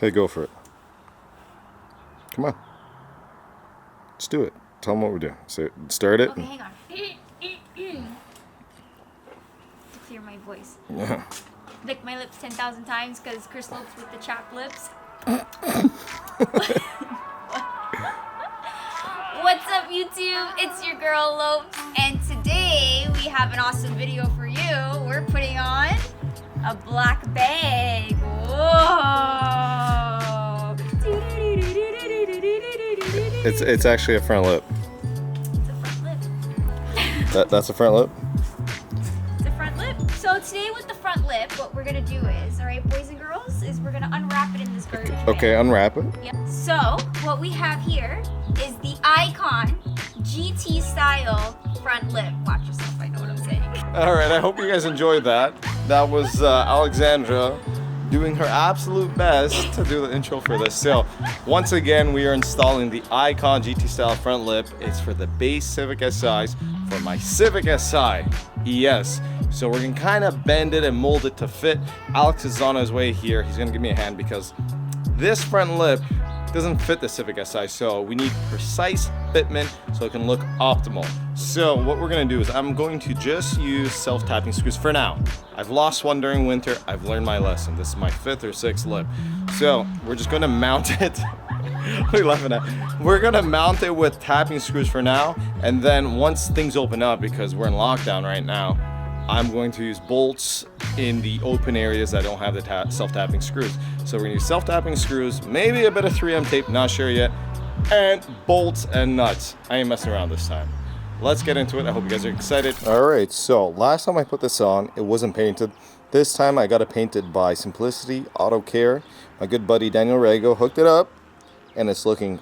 Okay, go for it. Come on. Let's do it. Tell them what we're doing. So start it. Okay, hang on. To clear my voice. Yeah. Lick my lips 10,000 times because Chris Lopes with the chapped lips. What's up, YouTube? It's your girl Lowpes, and today we have an awesome video for you. We're putting on a black bag. Whoa! It's actually a front lip. It's a front lip. That's a front lip? It's a front lip. So today with the front lip, what we're gonna do is, all right, boys and girls, is we're gonna unwrap it in this garbage bag. Okay, unwrap it. Yep. So what we have here is the Icon GT style front lip. Watch yourself, I know what I'm saying. All right, I hope you guys enjoyed that. That was Alexandra doing her absolute best to do the intro for this. So once again, we are installing the Icon GT style front lip. It's for the base Civic SIs for my Civic Si ES. So we're gonna kind of bend it and mold it to fit. Alex is on his way here. He's gonna give me a hand because this front lip doesn't fit the Civic Si, so we need precise fitment so it can look optimal. So what we're gonna do is I'm going to just use self-tapping screws for now. I've lost one during winter. I've learned my lesson. This is my 5th or 6th lip. So we're just gonna mount it. What are you laughing at? We're gonna mount it with tapping screws for now, and then once things open up, because we're in lockdown right now, I'm going to use bolts in the open areas that don't have the self-tapping screws. So we're gonna use self-tapping screws, maybe a bit of 3M tape, not sure yet, and bolts and nuts. I ain't messing around this time. Let's get into it. I hope you guys are excited. All right, so last time I put this on, it wasn't painted. This time I got it painted by Simplicity Auto Care. My good buddy Daniel Rego hooked it up, and it's looking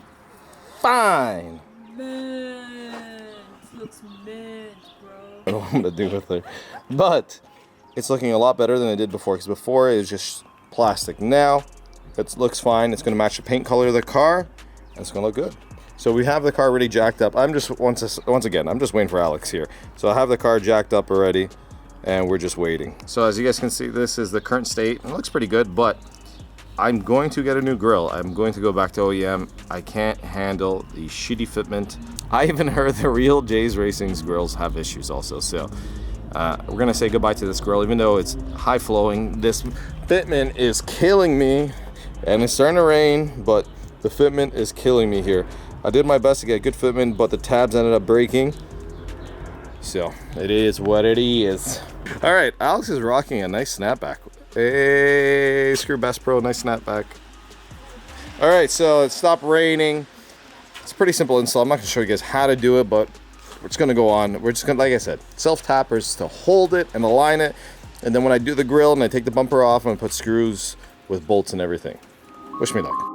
fine. Man, it looks mint, bro. I don't know what I'm gonna do with it, but it's looking a lot better than it did before, because before it was just plastic. Now it looks fine. It's gonna match the paint color of the car, and it's gonna look good. So we have the car already jacked up. I'm just once again I'm just waiting for Alex here. So I have the car jacked up already, and we're just waiting. So as you guys can see, this is the current state. It looks pretty good, but I'm going to get a new grill. I'm going to go back to OEM. I can't handle the shitty fitment. I even heard the real J's Racing's grills have issues also. So we're gonna say goodbye to this grill, even though it's high flowing. This fitment is killing me, and it's starting to rain, but the fitment is killing me here. I did my best to get good fitment, but the tabs ended up breaking. So it is what it is. All right, Alex is rocking a nice snapback. Hey, Screw Bass Pro, nice snapback. All right, so it stopped raining. It's a pretty simple install. I'm not gonna show you guys how to do it, but we're just gonna go on. We're just gonna, like I said, self-tappers to hold it and align it. And then when I do the grill and I take the bumper off, I'm gonna put screws with bolts and everything. Wish me luck.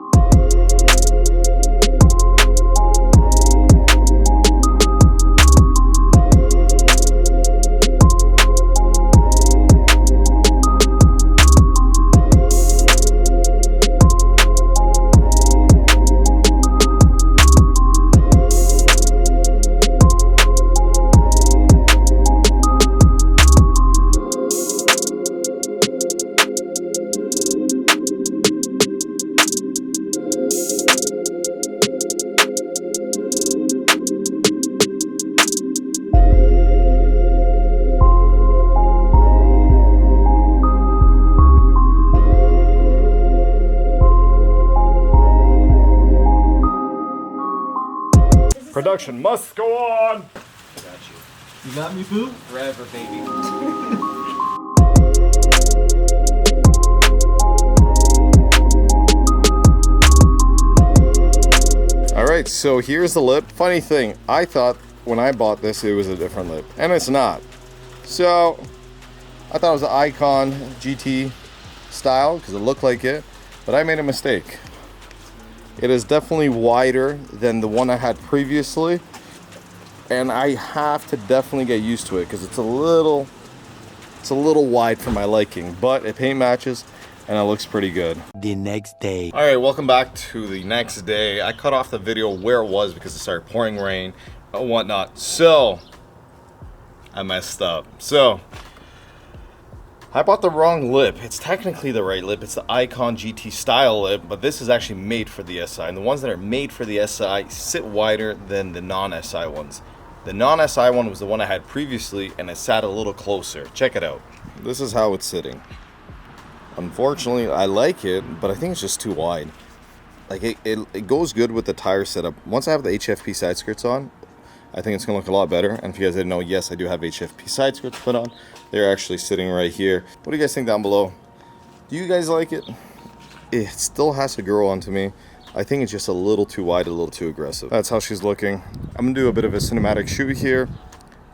Production must go on. Got you. You got me, boo? Forever, baby. All right, so here's the lip. Funny thing, I thought when I bought this it was a different lip, and it's not. So I thought it was the Icon GT style because it looked like it, but I made a mistake. It is definitely wider than the one I had previously, and I have to definitely get used to it because it's a little wide for my liking, but it paint matches and it looks pretty good. The next day. All right, welcome back to the next day. I cut off the video where it was because it started pouring rain and whatnot, so I messed up. So I bought the wrong lip. It's technically the right lip. It's the Icon GT style lip, but this is actually made for the SI. And the ones that are made for the SI sit wider than the non-SI ones. The non-SI one was the one I had previously, and it sat a little closer. Check it out. This is how it's sitting. Unfortunately, I like it, but I think it's just too wide. Like it goes good with the tire setup. Once I have the HFP side skirts on, I think it's gonna look a lot better. And if you guys didn't know, yes, I do have HFP side skirts put on. They're actually sitting right here. What do you guys think down below? Do you guys like it? It still has to grow onto me. I think it's just a little too wide, a little too aggressive. That's how she's looking. I'm gonna do a bit of a cinematic shoot here.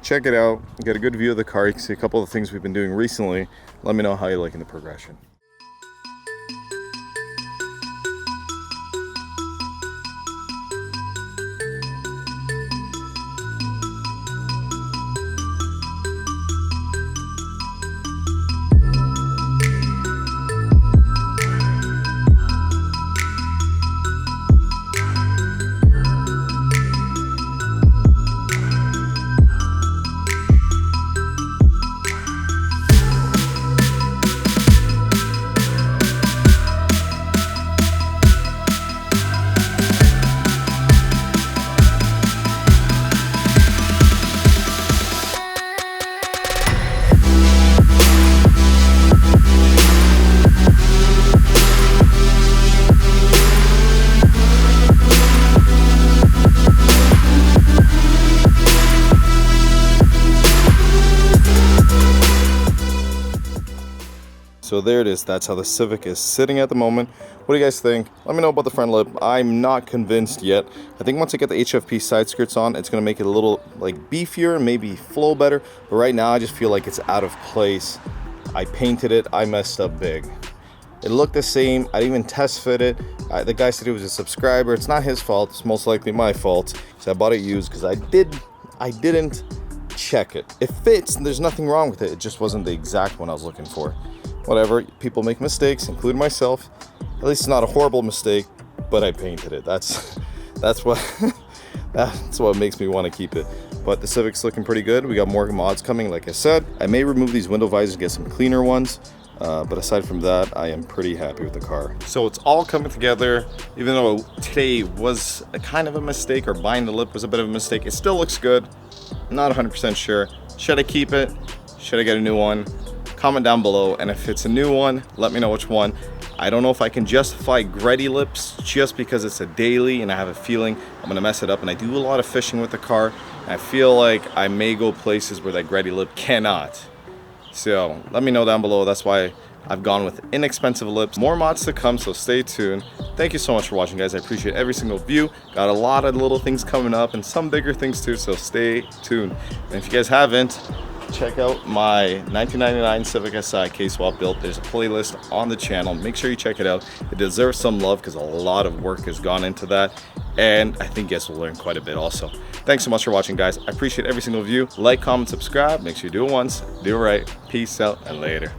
Check it out, get a good view of the car. You can see a couple of the things we've been doing recently. Let me know how you're liking the progression. So there it is. That's how the Civic is sitting at the moment. What do you guys think? Let me know about the front lip. I'm not convinced yet. I think once I get the HFP side skirts on, it's going to make it a little like beefier, maybe flow better. But right now I just feel like it's out of place. I painted it. I messed up big. It looked the same. I didn't even test fit it. The guy said he was a subscriber. It's not his fault. It's most likely my fault. So I bought it used because I didn't check it. It fits and there's nothing wrong with it. It just wasn't the exact one I was looking for. Whatever, people make mistakes, including myself. At least it's not a horrible mistake, but I painted it. That's what that's what makes me want to keep it. But the Civic's looking pretty good. We got more mods coming, like I said. I may remove these window visors, get some cleaner ones. But aside from that, I am pretty happy with the car. So it's all coming together. Even though today was a kind of a mistake, or buying the lip was a bit of a mistake, it still looks good. I'm not 100% sure. Should I keep it? Should I get a new one? Comment down below, and if it's a new one, let me know which one. I don't know if I can justify Gretty lips just because it's a daily and I have a feeling I'm gonna mess it up, and I do a lot of fishing with the car and I feel like I may go places where that Gretty lip cannot. So let me know down below. That's why I've gone with inexpensive lips. More mods to come, so stay tuned. Thank you so much for watching, guys. I appreciate every single view. Got a lot of little things coming up and some bigger things too, so stay tuned. And if you guys haven't, check out my 1999 Civic Si K-Swap build. There's a playlist on the channel. Make sure you check it out. It deserves some love because a lot of work has gone into that. And I think you guys will learn quite a bit also. Thanks so much for watching, guys. I appreciate every single view. Like, comment, subscribe. Make sure you do it once. Do it right. Peace out and later.